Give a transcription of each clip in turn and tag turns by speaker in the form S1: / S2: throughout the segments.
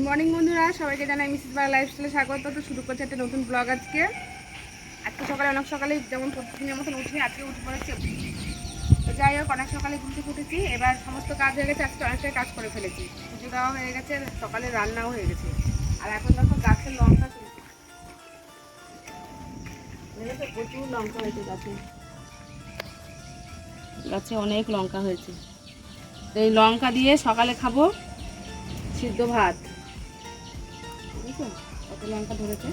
S1: Morning বন্ধুরা, সবাইকে জানাই মিসেস বাংলা লাইফস্টাইলে স্বাগত। তো শুরু করছে একটা নতুন ব্লগ। আজকে সকালে অনেক সকালে যেমন প্রতিদিনের মতন উঠিনি, আজকে উঠে পড়েছি। তো যাই হোক, অনেক সকালে ঘুম থেকে উঠেছি। এবার সমস্ত কাজ হয়ে গেছে, আজকে অনেকটাই কাজ করে ফেলেছি। পুজো দেওয়া হয়ে গেছে, সকালে রান্নাও হয়ে গেছে। আর এখন দেখো গাছের লঙ্কা তুলছি। প্রচুর লঙ্কা হয়েছে গাছে, গাছে অনেক লঙ্কা হয়েছে। তো এই লঙ্কা দিয়ে সকালে খাবো সিদ্ধ ভাত। বুঝেছো কত লঙ্কা ধরেছে?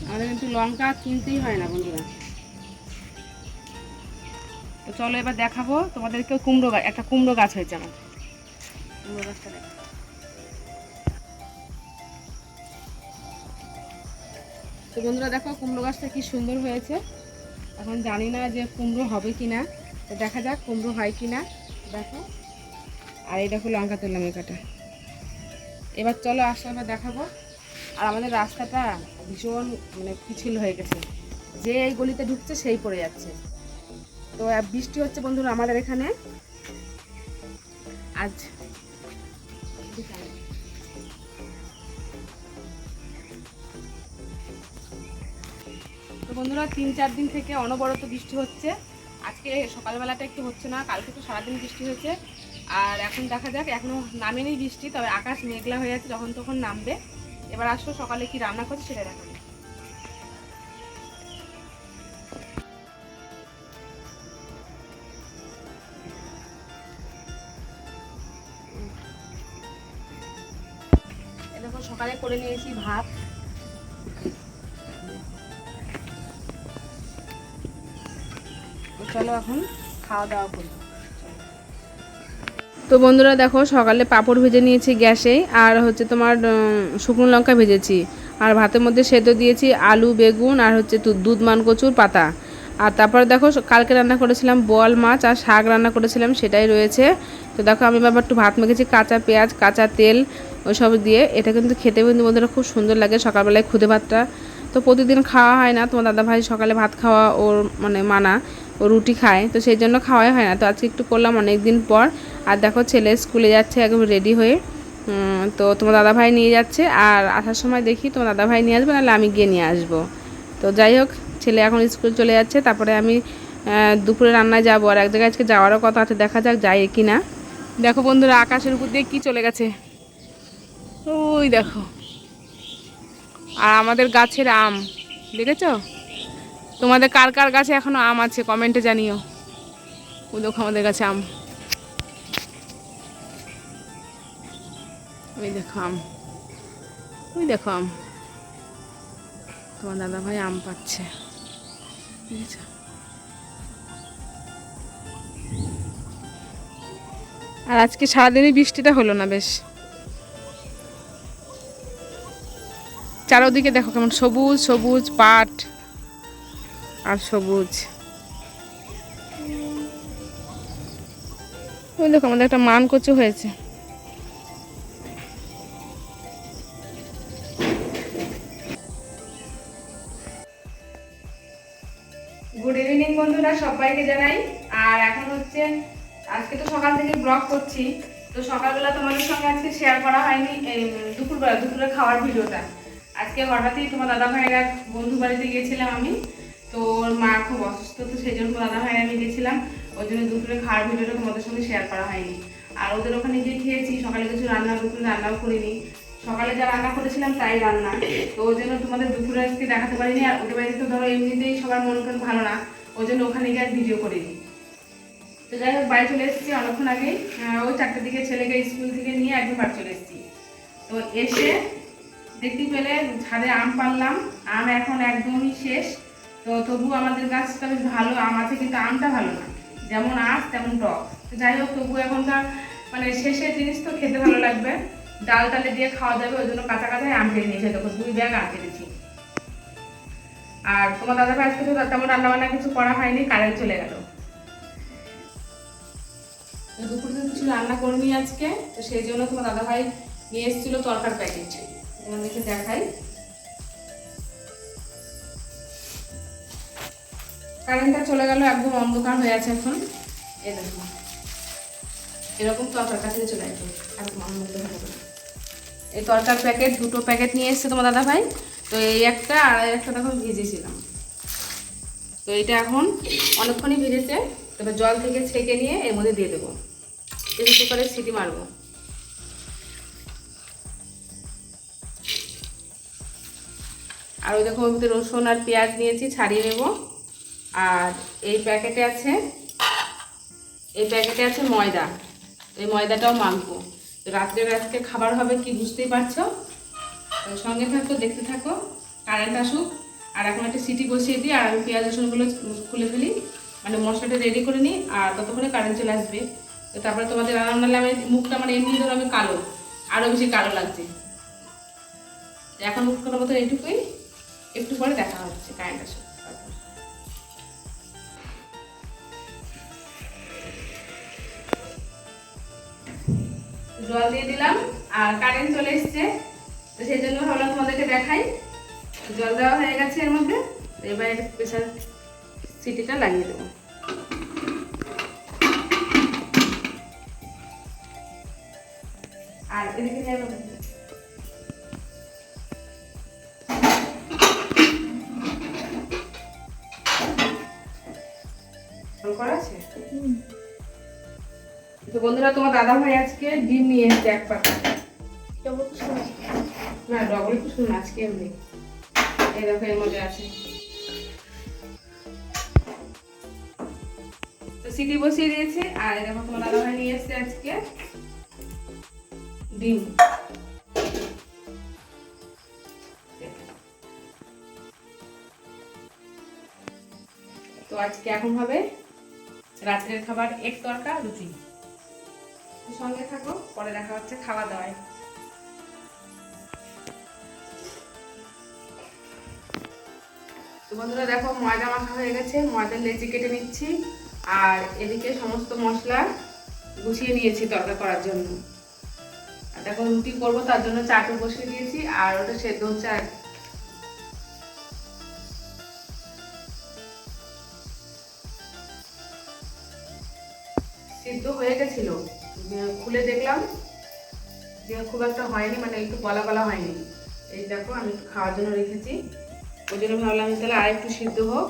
S1: আমাদের কিন্তু লঙ্কা কিনতেই হয় না বন্ধুরা। তো চলো এবার দেখাবো তোমাদেরকে কুমড়ো গাছ, একটা কুমড়ো গাছ হয়েছে আমার। কুমড়ো গাছটা দেখো। তো বন্ধুরা দেখো কুমড়ো গাছটা কি সুন্দর হয়েছে। এখন জানি না যে কুমড়ো হবে কিনা, তো দেখা যাক কুমড়ো হয় কিনা। দেখো, আর এই দেখো লঙ্কা তুললাম এই কাটা। এবার চলো আসলে এবার দেখাবো। আর আমাদের রাস্তাটা ভীষণ পিছিল হয়ে গেছে, যে এই গলিতে ঢুকছে সেই পড়ে যাচ্ছে। তো বৃষ্টি হচ্ছে বন্ধুরা আমাদের এখানে আজ। তো বন্ধুরা 3-4 দিন থেকে অনবরত বৃষ্টি হচ্ছে। আজকে সকালবেলাটা একটু হচ্ছে না, কালকে তো সারাদিন বৃষ্টি হয়েছে। আর এখন দেখা যাক, এখনো নামেনি বৃষ্টি, তবে আকাশ মেঘলা হয়ে যাচ্ছে, যখন তখন নামবে। এবার আসো সকালে কি রান্না করছে সেটা দেখাবো। দেখো সকালে করে নিয়েছি ভাত। চলো এখন খাওয়া দাওয়া করি। তো বন্ধুরা দেখো সকালে পাঁপড় ভেজে নিয়েছি গ্যাসে, আর হচ্ছে তোমার শুকনো লঙ্কা ভেজেছি। আর ভাতের মধ্যে সেদ্ধ দিয়েছি আলু, বেগুন, আর হচ্ছে দুধ মান কচুর পাতা। আর তারপরে দেখো কালকে রান্না করেছিলাম বোয়াল মাছ, আর শাক রান্না করেছিলাম, সেটাই রয়েছে। তো দেখো আমি আবার একটু ভাত মেখেছি কাঁচা পেঁয়াজ, কাঁচা তেল, ওইসব দিয়ে। এটা কিন্তু খেতে কিন্তু বন্ধুরা খুব সুন্দর লাগে সকালবেলায় খুদে ভাতটা। তো প্রতিদিন খাওয়া হয় না, তোমার দাদাভাই সকালে ভাত খাওয়া ওর মানা, ও রুটি খায়, তো সেই জন্য খাওয়াই হয় না। তো আজকে একটু করলাম অনেক দিন পর। আর দেখো ছেলে স্কুলে যাচ্ছে একদম রেডি হয়ে। তো তোমার দাদাভাই নিয়ে যাচ্ছে, আর আসার সময় দেখি তোমার দাদাভাই নিয়ে আসবে, নাহলে আমি গিয়ে নিয়ে আসবো। তো যাই হোক, ছেলে এখন স্কুল চলে যাচ্ছে, তারপরে আমি দুপুরে রান্নায় যাবো। আর এক জায়গায় আজকে যাওয়ারও কথা আছে, দেখা যাক যাই কি না। দেখো বন্ধুরা আকাশের উপর দিয়ে কি চলে গেছে, ওই দেখো। আর আমাদের গাছের আম দেখেছো? তোমাদের কার কার গাছে এখনো আম আছে কমেন্টে জানিও। ওই দেখো আমাদের গাছে আম, ওই দেখো আম, ওই দেখো আম। তোমার দাদা ভাই আম পাচ্ছে, বুঝেছো? আর আজকে সারাদিনই বৃষ্টিটা হলো না বেশ। চারোদিকে দেখো কেমন সবুজ সবুজ পাট আর সবুজ। ওই দেখো আমাদের একটা মান কচু হয়েছে। গুড ইভিনিং বন্ধুরা, সবাইকে জানাই। আর এখন হচ্ছে আজকে তো সকাল থেকে ব্লগ করছি। তো সকালবেলা তোমাদের সঙ্গে আজকে শেয়ার করা হয়নি দুপুরে খাওয়ার ভিডিওটা। আজকে হঠাৎই তোমার দাদা ভাইয়ের এক বন্ধু বাড়িতে গিয়েছিলাম আমি। তো ওর মা খুব অসুস্থ, তো সেই জন্য দাদা ভাই আমি গেছিলাম, ওই জন্য দুপুরে খাওয়ার ভিডিওটা তোমাদের সঙ্গে শেয়ার করা হয়নি। আর ওদের ওখানে গিয়ে খেয়েছি, সকালে কিছু রান্না, দুপুরে রান্নাও করিনি। সকালে যা রান্না করেছিলাম তাই রান্না, তো ওই জন্য তোমাদের দুপুরে আজকে দেখাতে পারিনি। আর ওদের বাড়িতে তো ধরো এমনিতেই সবার মন টন ভালো না, ওই জন্য ওখানে গিয়ে আর ভিডিও করিনি। তো যাই হোক বাড়ি চলে এসেছি অনেকক্ষণ আগেই, ওই 4টার দিকে ছেলেকে স্কুল থেকে নিয়ে একদম বাড়ি চলে এসেছি। তো এসে দেখতে পেলে ছাদে আম পারলাম, আম এখন একদমই শেষ। তো তবু আমাদের গাছটা বেশ ভালো আম আছে, কিন্তু আমটা ভালো না, যেমন আঁশ তেমন টক। তো যাই হোক তবু এখনকার শেষের জিনিস তো খেতে ভালো লাগবে, ডাল টালে দিয়ে খাওয়া যাবে, ওই জন্য কাঁচা কাঁচাই আম কেটে নিয়েছে। দেখো 2 ব্যাগ আম কেটেছি। আর তোমার দাদা ভাই আজকে তো তেমন রান্নাবান্না কিছু করা হয়নি, কারেন্ট চলে গেল। দুপুরে তো কিছু রান্না করিনি আজকে, তো সেই জন্য তোমার দাদা ভাই নিয়ে এসেছিল তরকার প্যাকেট, তোমাদেরকে দেখাই। কারেন্টটা চলে গেল, একদম অন্ধকার হয়ে আছে এখন। এই দেখো এরকম তরকার কাছে চলে আসবে। আর আমার মধ্যে ভালো করে এই তরকার প্যাকেট 2টো প্যাকেট নিয়ে এসছে তোমার দাদা ভাই। তো এই একটা আর একটা তখন ভিজেছিলাম। তো এটা এখন অনেকক্ষণই ভিজেছে। তবে জল থেকে ছেঁকে নিয়ে এর মধ্যে দিয়ে দেবো, একটু করে সিটি মারবো। আর ওই দেখো ওর মধ্যে রসুন আর পেঁয়াজ নিয়েছি, ছাড়িয়ে নেব। আর এই প্যাকেটে আছে ময়দা, এই ময়দাটাও মাখবো। তো রাত্রের আজকে খাবার হবে কি বুঝতেই পারছো। তো সঙ্গে থাকো, দেখতে থাকো, কারেন্ট আসুক। আর এখন একটা সিটি বসিয়ে দিই, আর আমি পেঁয়াজ রসুনগুলো খুলে ফেলি, মানে মশলাটা রেডি করে নিই। আর ততক্ষণে কারেন্ট চলে আসবে। তো তারপরে তোমাদের রান্না নাহলে আমি মুখটা মানে এমনি ধরো আমি কালো, আরও বেশি কালো লাগছে। এখন মুখ করার মতো এইটুকুই, একটু পরে দেখা হচ্ছে কারেন্ট আসুক। জল দিয়ে দিলাম আর কারেন্ট চলে এসছে। তো সেই জন্য ভাবলাম তোমাদেরকে দেখাই। জল দেওয়া হয়ে গেছে এর মধ্যে। এবার প্রেসার সিটিটা লাগিয়ে দেবো। আর এদিকে করা আছে। তো বন্ধুরা, তোমার দাদা ভাই আজকে ডিম নিয়ে এসছে 1 পাতা। না ডবল কুসুম না, আজকে এমনি। এই দেখো এর মধ্যে আছে। তো সিটি বসিয়ে দিয়েছি। আর এই দেখো তোমার দাদা ভাই নিয়ে এসছে আজকে ডিম। তো আজকে এখন হবে রাত্রের খাবার এক তরকা রুটি। সঙ্গে থাকো, পরে দেখা হচ্ছে খাওয়া দাওয়ায়। তো বন্ধুরা দেখো, ময়দা মাখা হয়ে গেছে, ময়দা লেচি কেটে নিচ্ছি। আর এদিকে সমস্ত মশলা গুছিয়ে নিয়েছি তরকা করার জন্য। আর দেখো রুটি করবো, তার জন্য চাটু বসিয়ে দিয়েছি। আর ওটা সেদ্ধ হচ্ছে। আর সিদ্ধ হয়ে গেছিল, খুলে দেখলাম যে খুব একটা হয়নি, মানে একটু গলা গলা হয়নি। এই দেখো আমি একটু খাওয়ার জন্য রেখেছি, ওই জন্য ভাবলাম তাহলে আর একটু সিদ্ধ হোক।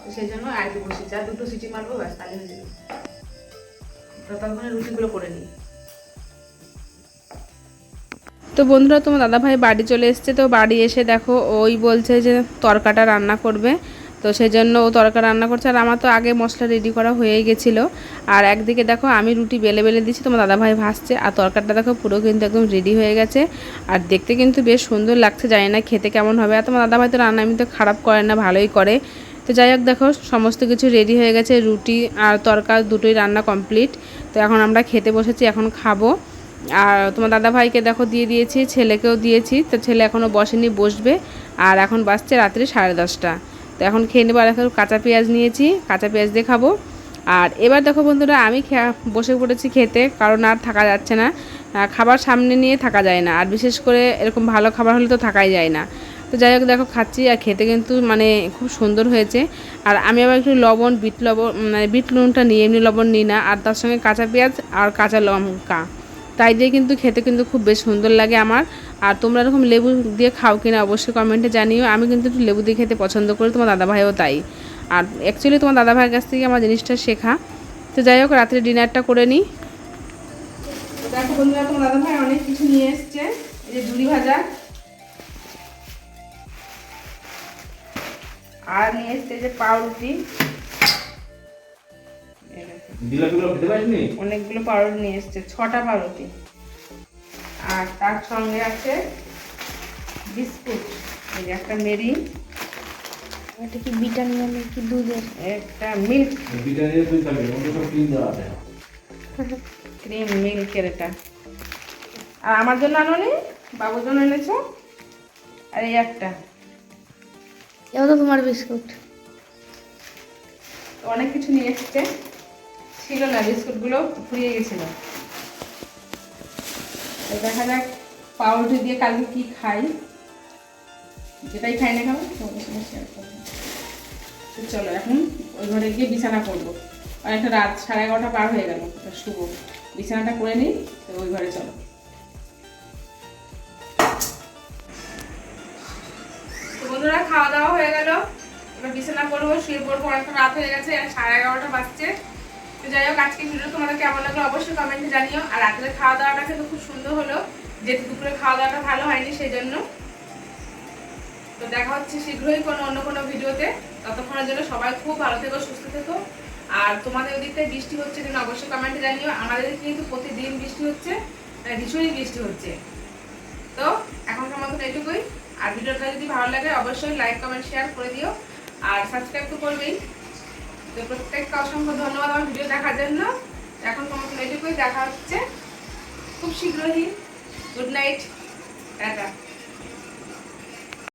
S1: তো সেই জন্য আর একটু বসেছি, আর 2টো সিটি মারবো, ব্যাস তাহলে হয়ে যাবে। ততক্ষণে রুটিগুলো করে নিই। তো বন্ধুরা, তোমার দাদা ভাই বাড়ি চলে এসছে। তো বাড়ি এসে দেখো ওই বলছে যে তরকাটা রান্না করবে। তো সেই জন্য ও তরকা রান্না করছে। আর আমার তো আগে মশলা রেডি করা হয়েই গেছিলো। আর একদিকে দেখো আমি রুটি বেলে বেলে দিচ্ছি, তোমার দাদা ভাই ভাজছে। আর তরকাটা দেখো পুরো কিন্তু একদম রেডি হয়ে গেছে। আর দেখতে কিন্তু বেশ সুন্দর লাগছে, জানি না খেতে কেমন হবে। আর তোমার দাদা ভাই তো রান্না এমনি তো খারাপ করে না, ভালোই করে। তো যাই হোক, দেখো সমস্ত কিছু রেডি হয়ে গেছে, রুটি আর তরকা দুটোই রান্না কমপ্লিট। তো এখন আমরা খেতে বসেছি, এখন খাবো। আর তোমার দাদা ভাইকে দেখো দিয়ে দিয়েছি, ছেলেকেও দিয়েছি। তো ছেলে এখনও বসেনি, বসবে। আর এখন বাজছে রাত্রি 10:30। তো এখন খেয়ে নেবো। আর এখন কাঁচা পেঁয়াজ নিয়েছি, কাঁচা পেঁয়াজ দিয়ে খাবো। আর এবার দেখো বন্ধুরা, আমি বসে পড়েছি খেতে, কারণ আর থাকা যাচ্ছে না। খাবার সামনে নিয়ে থাকা যায় না, আর বিশেষ করে এরকম ভালো খাবার হলে তো থাকাই যায় না। তো যাই হোক দেখো খাচ্ছি, আর খেতে কিন্তু মানে খুব সুন্দর হয়েছে। আর আমি আবার একটু লবণ, মানে বিট লবণটা নিই, এমনি লবণ নিই না। আর তার সঙ্গে কাঁচা পেঁয়াজ আর কাঁচা লঙ্কা, তাই দিয়ে কিন্তু খেতে কিন্তু খুব বেশ সুন্দর লাগে আমার। আর তোমরা এরকম লেবু দিয়ে খাও কিনা অবশ্যই কমেন্টে জানিও। আমি কিন্তু একটু লেবু দিয়ে খেতে পছন্দ করি, তোমার দাদাভাইও তাই। আর অ্যাকচুয়ালি তোমার দাদাভাইয়ের কাছ থেকে আমার জিনিসটা শেখা। তো যাই হোক, রাত্রে ডিনারটা করে নিই। দেখো বন্ধুরা, তোমার দাদাভাই অনেক কিছু নিয়ে এসছে। এই যে ঝুড়ি ভাজা, আর নিয়ে এসছে যে পাউরুটি, অনেকগুলো পাউরুটি নিয়ে এসছে, 6টা পাউরুটি। আর তার সঙ্গে আছে বিস্কুট, এই যে একটা মেরি,
S2: এটা কি ব্রিটানিয়া কি দুধের?
S1: একটা মিল্ক, ক্রিম মিল্কের এটা। আর আমার জন্য আনোনি, বাবুর জন্য এনেছো। আর এই একটা,
S2: এও তো তোমার বিস্কুট।
S1: অনেক কিছু নিয়ে এসছে, ছিল না বিস্কুটগুলো, ফুরিয়ে গেছিল। দেখা যাক পাউরুটি দিয়ে কালকে কি খাই, যেটাই খাই না খাবো তোমাদের সঙ্গে শেয়ার করবো। চলো এখন ওই ঘরে গিয়ে বিছানা করবো। অনেকটা রাত 11:30 পার হয়ে গেল, শুভ বিছানাটা করে নিই, তো ওই ঘরে চলো। তো বন্ধুরা খাওয়া দাওয়া হয়ে গেল, এবার বিছানা করবো, শুয়ে পড়বো, অনেকটা রাত হয়ে গেছে, 11:30 বাজছে। তো যাই হোক, আজকে ভিডিও তোমাদের কেমন লাগলো অবশ্যই কমেন্টে জানিও। আর রাতের খাওয়া দাওয়াটা কিন্তু খুব সুন্দর হলো, যেহেতু দুপুরে খাওয়া দাওয়াটা ভালো হয়নি সেই জন্য। তো দেখা হচ্ছে শীঘ্রই অন্য কোনো ভিডিওতে। ততক্ষণের জন্য সবাই খুব ভালো থেকো, সুস্থ থেকো। আর তোমাদের ওদিকটায় বৃষ্টি হচ্ছে কিনা অবশ্যই কমেন্টে জানিও। আমাদের কিন্তু প্রতিদিন বৃষ্টি হচ্ছে, ভীষণই বৃষ্টি হচ্ছে। তো এখনকার মতন এটুকুই। আর ভিডিওটা যদি ভালো লাগে অবশ্যই লাইক কমেন্ট শেয়ার করে দিও, আর সাবস্ক্রাইব তো করবেই। তো প্রত্যেককে অসংখ্য ধন্যবাদ আমার ভিডিও দেখার জন্য। এখনকার মতন এটুকুই, দেখা হচ্ছে খুব শীঘ্রই। Good night, tata.